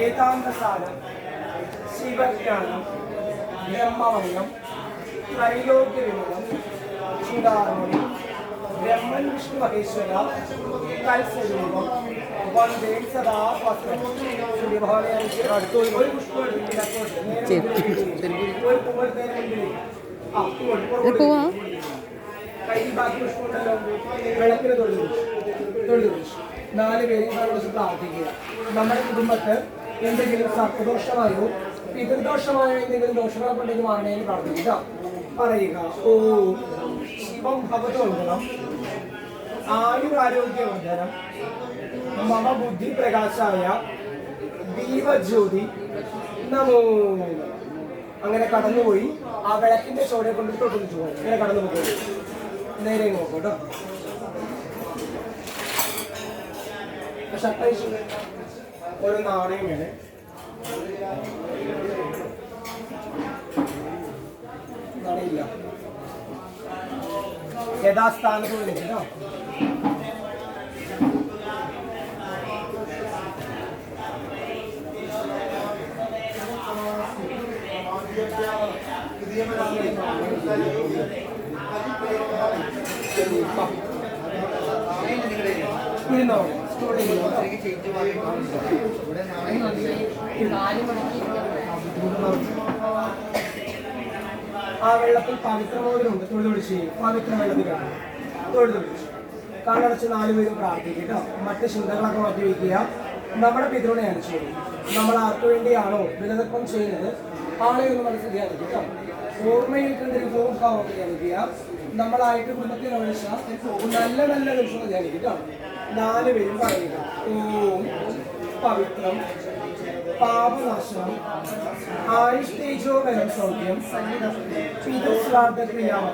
വേദാന്തസാരം ശിവജ്ഞാനം ബ്രഹ്മവണ്ണം ത്രൈലോക്യവിമലം ചൂടാർമണി ബ്രഹ്മൻ വിഷ്ണു മഹേശ്വര കൽസ്വരൂപം വന്ദേ സദാ വസ്ത്രം ഒരു പുഷ്പം ഒരു പൂവൽ കൈ ബാക്കി പുഷ്പമുണ്ടല്ലോ വിളക്കിന് തൊഴിൽ 4 പേര് പ്രാർത്ഥിക്കുക. നമ്മുടെ കുടുംബത്ത് എന്തെങ്കിലും സർപ്പദോഷമായോ പിതൃദോഷമായോ എന്തെങ്കിലും ദോഷങ്ങളുണ്ടെങ്കിൽ മാറണേന്ന് പ്രാർത്ഥിക്കുക. പറയുക ഓം ശിവം ഭവതോന്തരം ആയുരാരോഗ്യവർദ്ധനം മമ ബുദ്ധി പ്രകാശായ ദീപജ്യോതി നമോ. അങ്ങനെ കടന്നുപോയി ആ വിളക്കിന്റെ ചോടെ കൊണ്ട് തൊട്ടിച്ചു പോകും. ഇങ്ങനെ കടന്നു പോകും. നേരെ നോക്കട്ടോ. ഒരു നാണയം വേണേ. നാണയില്ല. യഥാസ്ഥാനത്ത് വിളിച്ചോ. ഇരുന്നോ ആ വെള്ളത്തിൽ പവിത്രമോതിരമുണ്ട്. തൊഴിലൊഴിച്ച് പവിത്ര വെള്ളത്തിൽ തൊഴിലൊഴിച്ച് കണ്ണടച്ച് 4 പേരും പ്രാർത്ഥിക്കട്ടോ. മറ്റ് ചിന്തകളൊക്കെ മാറ്റി വയ്ക്കുക. നമ്മുടെ പിതൃനെ അടിച്ചു. നമ്മൾ ആർക്കു വേണ്ടിയാണോ വിലതത്വം ചെയ്യുന്നത് ആളെ ഒന്ന് മനസ്സിൽ ധ്യാനിക്കുക. ഓർമ്മയിൽ കണ്ടൊരു ഭാവം ധ്യാനിക്കുക. നമ്മളായിട്ട് കുടുംബത്തിൽ ഒഴിച്ച നല്ല നല്ല നിമിഷങ്ങൾ ധ്യാനിക്കുക. 4 പേരും പറയുക ഓം പവിത്രം പാപനാശനം ആയുഷ്തേജോ ബലം സൗഖ്യം പിതൃശ്രാദ്ധ ക്രിയാമ